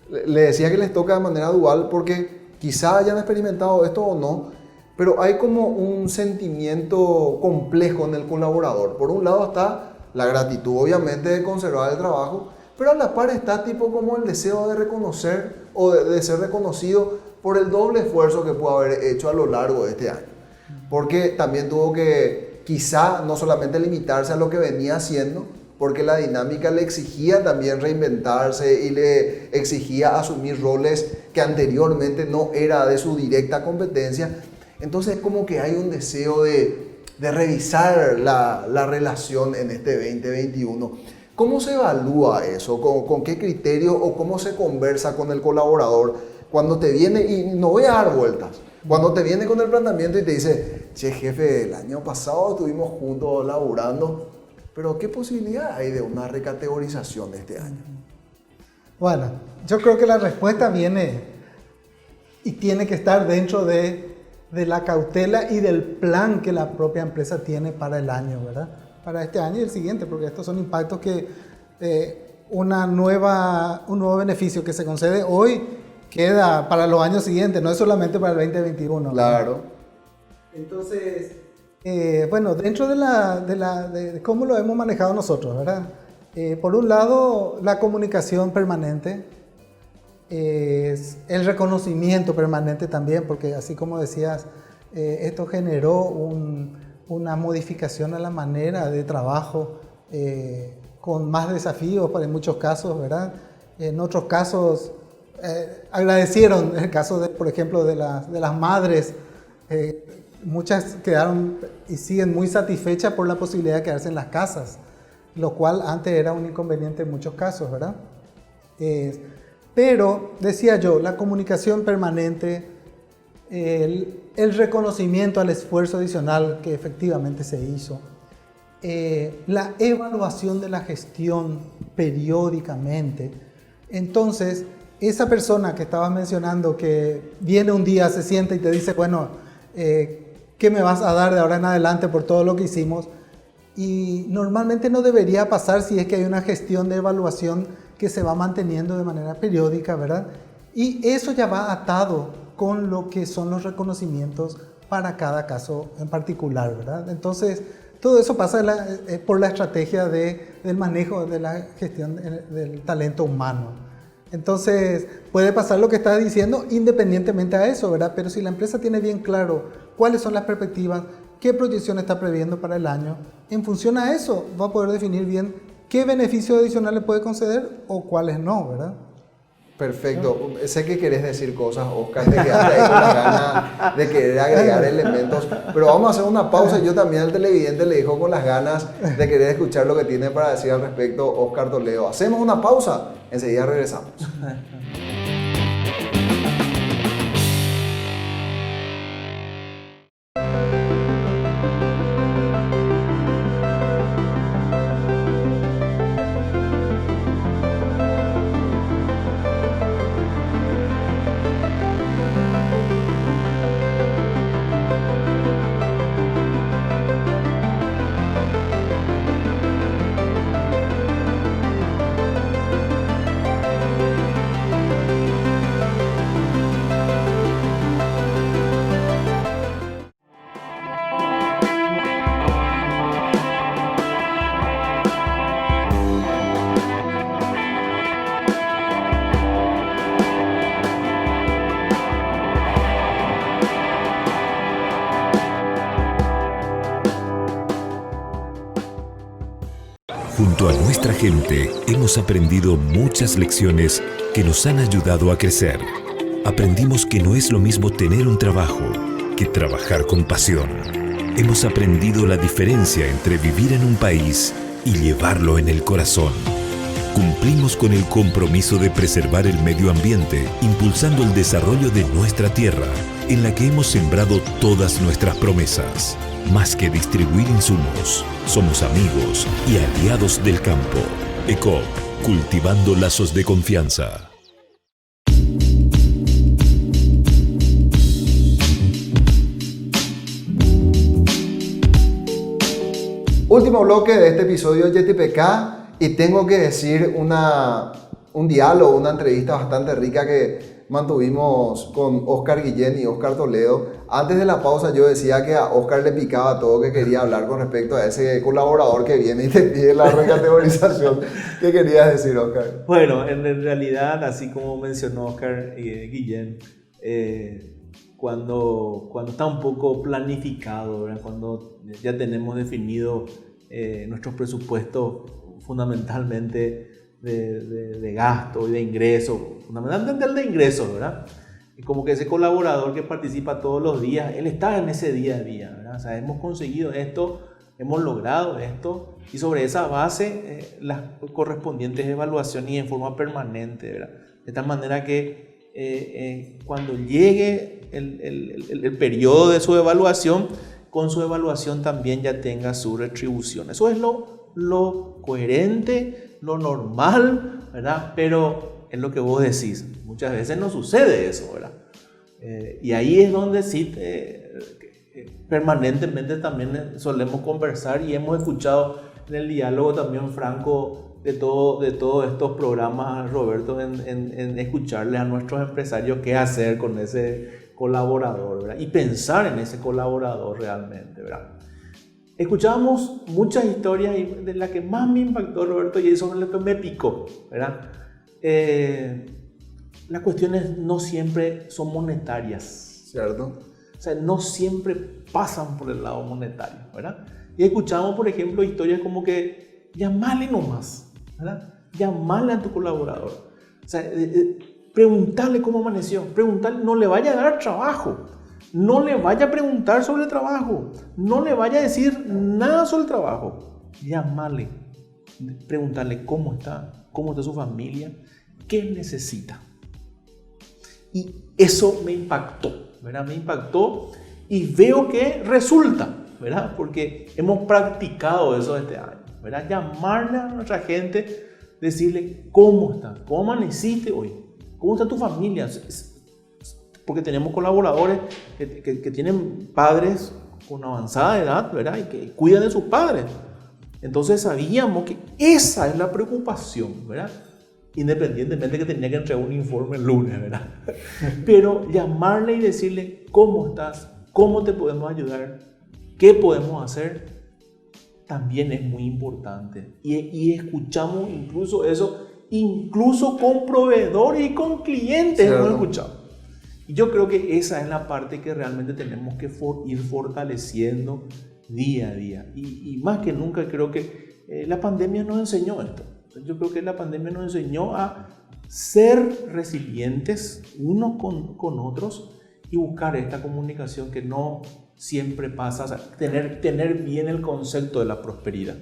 le decía que les toca de manera dual porque quizá hayan experimentado esto o no, pero hay como un sentimiento complejo en el colaborador. Por un lado está la gratitud, obviamente, de conservar el trabajo, pero a la par está tipo como el deseo de reconocer o de ser reconocido por el doble esfuerzo que pudo haber hecho a lo largo de este año. Porque también tuvo que quizá no solamente limitarse a lo que venía haciendo, porque la dinámica le exigía también reinventarse y le exigía asumir roles que anteriormente no era de su directa competencia. Entonces como que hay un deseo de revisar la relación en este 2021. ¿Cómo se evalúa eso? ¿Con qué criterio o cómo se conversa con el colaborador cuando te viene, y no voy a dar vueltas, cuando te viene con el planteamiento y te dice, che jefe, el año pasado estuvimos juntos laburando, pero ¿qué posibilidad hay de una recategorización este año? Bueno, yo creo que la respuesta viene y tiene que estar dentro de la cautela y del plan que la propia empresa tiene para el año, ¿verdad? Para este año y el siguiente, porque estos son impactos que un nuevo beneficio que se concede hoy queda para los años siguientes, no es solamente para el 2021. Claro. Entonces, bueno, dentro de cómo lo hemos manejado nosotros, ¿verdad? Por un lado, la comunicación permanente, es el reconocimiento permanente también, porque así como decías, esto generó una modificación a la manera de trabajo, con más desafíos en muchos casos, ¿verdad? En otros casos, agradecieron, en el caso, por ejemplo, de las madres, muchas quedaron y siguen muy satisfechas por la posibilidad de quedarse en las casas, lo cual antes era un inconveniente en muchos casos, ¿verdad? Pero, decía yo, la comunicación permanente, el reconocimiento al esfuerzo adicional que efectivamente se hizo, la evaluación de la gestión periódicamente. Entonces, esa persona que estabas mencionando, que viene un día, se sienta y te dice, bueno, ¿qué me vas a dar de ahora en adelante por todo lo que hicimos? Y normalmente no debería pasar si es que hay una gestión de evaluación que se va manteniendo de manera periódica, ¿verdad? Y eso ya va atado con lo que son los reconocimientos para cada caso en particular, ¿verdad? Entonces, todo eso pasa por la estrategia del manejo de la gestión del talento humano. Entonces, puede pasar lo que estás diciendo independientemente a eso, ¿verdad? Pero si la empresa tiene bien claro cuáles son las perspectivas, qué proyección está previendo para el año, en función a eso va a poder definir bien qué beneficios adicionales puede conceder o cuáles no, ¿verdad? Perfecto. Sé que querés decir cosas, Oscar, te quedaste ahí con la gana de querer agregar elementos, pero vamos a hacer una pausa. Yo también al televidente le dejo con las ganas de querer escuchar lo que tiene para decir al respecto Oscar Toledo. Hacemos una pausa, enseguida regresamos. Junto a nuestra gente hemos aprendido muchas lecciones que nos han ayudado a crecer. Aprendimos que no es lo mismo tener un trabajo que trabajar con pasión. Hemos aprendido la diferencia entre vivir en un país y llevarlo en el corazón. Cumplimos con el compromiso de preservar el medio ambiente, impulsando el desarrollo de nuestra tierra, en la que hemos sembrado todas nuestras promesas. Más que distribuir insumos, somos amigos y aliados del campo. ECOP, cultivando lazos de confianza. Último bloque de este episodio de YTPK y tengo que decir un diálogo, una entrevista bastante rica que mantuvimos con Oscar Guillén y Oscar Toledo. Antes de la pausa yo decía que a Oscar le picaba todo, que quería hablar con respecto a ese colaborador que viene y te pide la recategorización. ¿Qué querías decir, Oscar? Bueno, en realidad, así como mencionó Oscar Guillén, cuando está un poco planificado, ¿verdad? Cuando ya tenemos definido nuestros presupuestos fundamentalmente de gasto y de ingreso, fundamentalmente el de ingreso, ¿verdad? Y como que ese colaborador que participa todos los días, él está en ese día a día, ¿verdad? O sea, hemos conseguido esto, hemos logrado esto, y sobre esa base las correspondientes evaluaciones y en forma permanente, ¿verdad? De tal manera que cuando llegue el periodo de su evaluación, con su evaluación también ya tenga su retribución. Eso es lo coherente, lo normal, ¿verdad? Pero es lo que vos decís, muchas veces no sucede eso, ¿verdad? Y ahí es donde sí permanentemente también solemos conversar y hemos escuchado en el diálogo también franco de todos estos programas, Roberto, en escucharle a nuestros empresarios qué hacer con colaborador, ¿verdad? Y pensar en ese colaborador realmente, ¿verdad? Escuchábamos muchas historias y de la que más me impactó, Roberto, y es sobre lo que me picó, ¿verdad? Las cuestiones no siempre son monetarias. ¿Cierto? O sea, no siempre pasan por el lado monetario, ¿verdad? Y escuchamos, por ejemplo, historias como que llamale nomás, ¿verdad? Llamale a tu colaborador. O sea, preguntarle cómo amaneció, preguntarle, no le vaya a dar trabajo, no le vaya a preguntar sobre el trabajo, no le vaya a decir nada sobre el trabajo. Llamarle, preguntarle cómo está su familia, qué necesita. Y eso me impactó, ¿verdad? Me impactó y veo que resulta, ¿verdad? Porque hemos practicado eso este año, ¿verdad? Llamarle a nuestra gente, decirle cómo está, cómo amaneciste hoy, cómo está tu familia. Porque tenemos colaboradores que tienen padres con avanzada edad, ¿verdad? Y que cuidan de sus padres. Entonces sabíamos que esa es la preocupación, ¿verdad? Independientemente que tenía que entregar un informe el lunes, ¿verdad? Pero llamarle y decirle cómo estás, cómo te podemos ayudar, qué podemos hacer, también es muy importante. Y escuchamos incluso eso, incluso con proveedores y con clientes hemos escuchado. Y yo creo que esa es la parte que realmente tenemos que ir fortaleciendo día a día. Y más que nunca creo que la pandemia nos enseñó esto. Yo creo que la pandemia nos enseñó a ser resilientes unos con otros y buscar esta comunicación que no siempre pasa, o sea, tener bien el concepto de la prosperidad,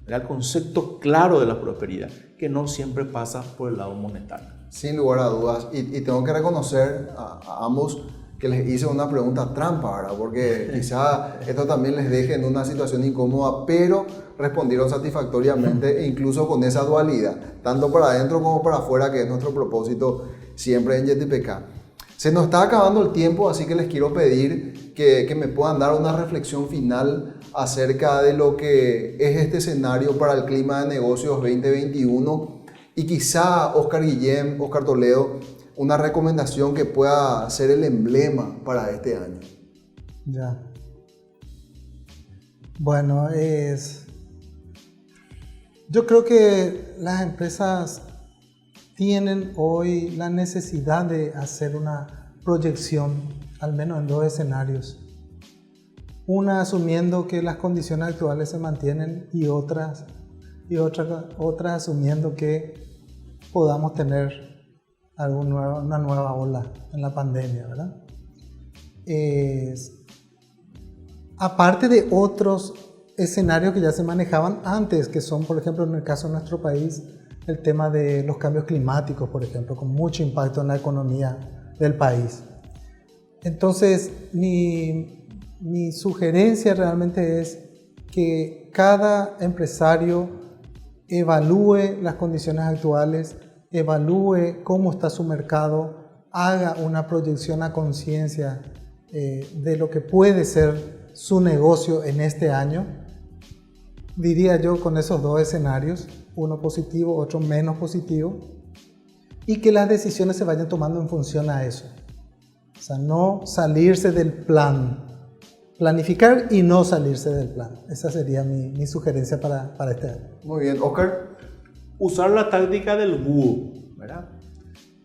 el concepto claro de la prosperidad, que no siempre pasa por el lado monetario. Sin lugar a dudas, y tengo que reconocer a ambos que les hice una pregunta trampa, ¿verdad? Porque quizá esto también les deje en una situación incómoda, pero respondieron satisfactoriamente e incluso con esa dualidad, tanto para adentro como para afuera, que es nuestro propósito siempre en YTPK. Se nos está acabando el tiempo, así que les quiero pedir que me puedan dar una reflexión final acerca de lo que es este escenario para el clima de negocios 2021 y quizá Oscar Guillén, Oscar Toledo, una recomendación que pueda ser el emblema para este año. Ya. Bueno, yo creo que las empresas tienen hoy la necesidad de hacer una proyección, al menos en dos escenarios. Una asumiendo que las condiciones actuales se mantienen y otra asumiendo que podamos tener una nueva ola en la pandemia, ¿verdad? Aparte de otros escenarios que ya se manejaban antes, que son, por ejemplo, en el caso de nuestro país, el tema de los cambios climáticos, por ejemplo, con mucho impacto en la economía del país. Entonces, mi sugerencia realmente es que cada empresario evalúe las condiciones actuales, evalúe cómo está su mercado, haga una proyección a conciencia de lo que puede ser su negocio en este año. Diría yo con esos dos escenarios, uno positivo, otro menos positivo, y que las decisiones se vayan tomando en función a eso. O sea, no salirse del plan, planificar y no salirse del plan. Esa sería mi sugerencia para este año. Muy bien, Oscar. Usar la táctica del búho, ¿verdad?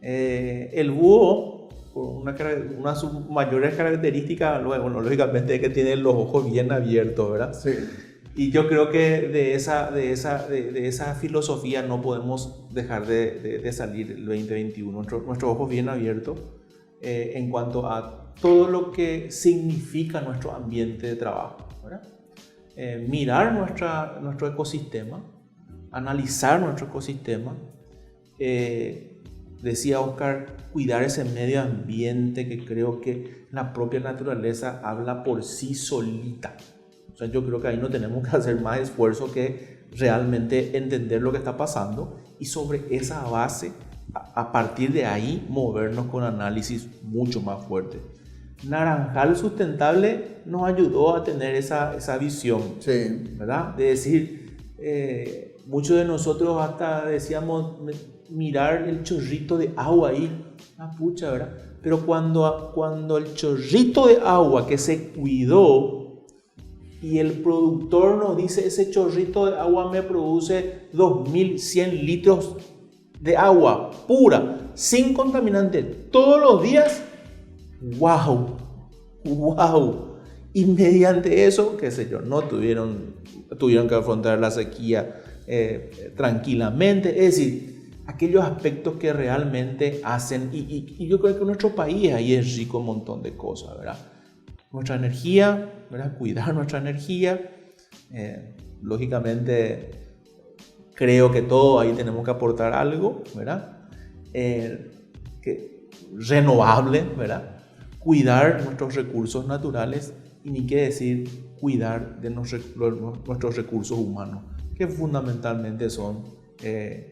El búho, una de sus mayores características, bueno, lógicamente es que tiene los ojos bien abiertos, ¿verdad? Sí. Y yo creo que de esa filosofía no podemos dejar de salir el 2021. Nuestros ojos bien abiertos en cuanto a todo lo que significa nuestro ambiente de trabajo, ¿verdad? Mirar nuestro ecosistema, analizar nuestro ecosistema. Decía Oscar, cuidar ese medio ambiente que creo que la propia naturaleza habla por sí solita. O sea, yo creo que ahí no tenemos que hacer más esfuerzo que realmente entender lo que está pasando y sobre esa base, a partir de ahí, movernos con análisis mucho más fuerte. Naranjal Sustentable nos ayudó a tener esa visión, Sí. ¿verdad? De decir, muchos de nosotros hasta decíamos mirar el chorrito de agua ahí, la pucha, ¿verdad? Pero cuando el chorrito de agua que se cuidó y el productor nos dice ese chorrito de agua me produce 2100 litros de agua pura, sin contaminante, todos los días, ¡wow! Y mediante eso, qué sé yo, no tuvieron que afrontar la sequía tranquilamente. Es decir, aquellos aspectos que realmente hacen, y yo creo que nuestro país ahí es rico un montón de cosas, ¿verdad? Nuestra energía, ¿verdad? Cuidar nuestra energía. Lógicamente, creo que todos ahí tenemos que aportar algo, ¿verdad? Renovable, ¿verdad? Cuidar nuestros recursos naturales y ni qué decir cuidar de nuestros recursos humanos, que fundamentalmente son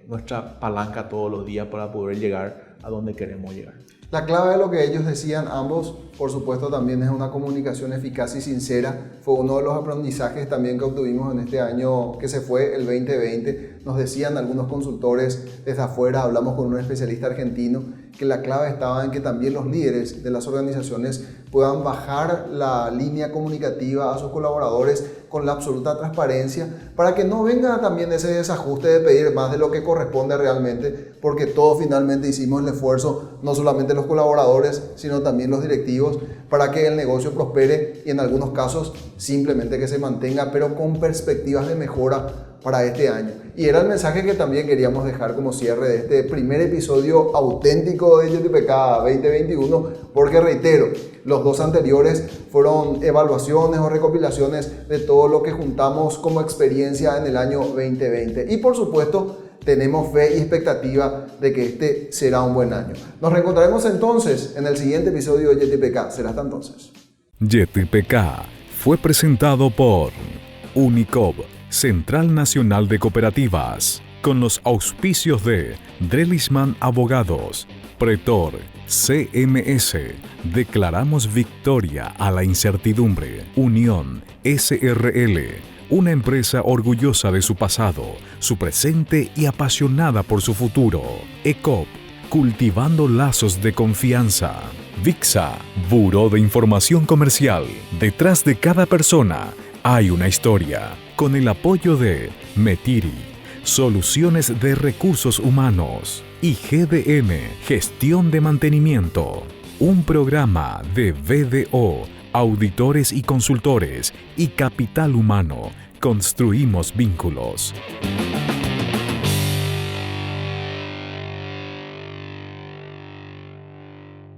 nuestra palanca todos los días para poder llegar a donde queremos llegar. La clave de lo que ellos decían ambos, por supuesto, también es una comunicación eficaz y sincera. Fue uno de los aprendizajes también que obtuvimos en este año que se fue, el 2020. Nos decían algunos consultores desde afuera, hablamos con un especialista argentino, que la clave estaba en que también los líderes de las organizaciones puedan bajar la línea comunicativa a sus colaboradores con la absoluta transparencia, para que no venga también ese desajuste de pedir más de lo que corresponde realmente, porque todos finalmente hicimos el esfuerzo, no solamente los colaboradores, sino también los directivos, para que el negocio prospere y en algunos casos simplemente que se mantenga, pero con perspectivas de mejora para este año. Y era el mensaje que también queríamos dejar como cierre de este primer episodio auténtico de YTPK 2021, porque reitero, los dos anteriores fueron evaluaciones o recopilaciones de todo lo que juntamos como experiencia en el año 2020. Y por supuesto, tenemos fe y expectativa de que este será un buen año. Nos reencontraremos entonces en el siguiente episodio de YTPK. Será hasta entonces. YTPK fue presentado por Unicov, Central Nacional de Cooperativas, con los auspicios de Drelisman Abogados, Pretor, CMS, Declaramos Victoria a la Incertidumbre, Unión, SRL, una empresa orgullosa de su pasado, su presente y apasionada por su futuro, ECOP, cultivando lazos de confianza, VIXA, Buró de Información Comercial, detrás de cada persona hay una historia, con el apoyo de Metiri, Soluciones de Recursos Humanos, y GDM, Gestión de Mantenimiento, un programa de BDO, Auditores y Consultores y Capital Humano. Construimos vínculos.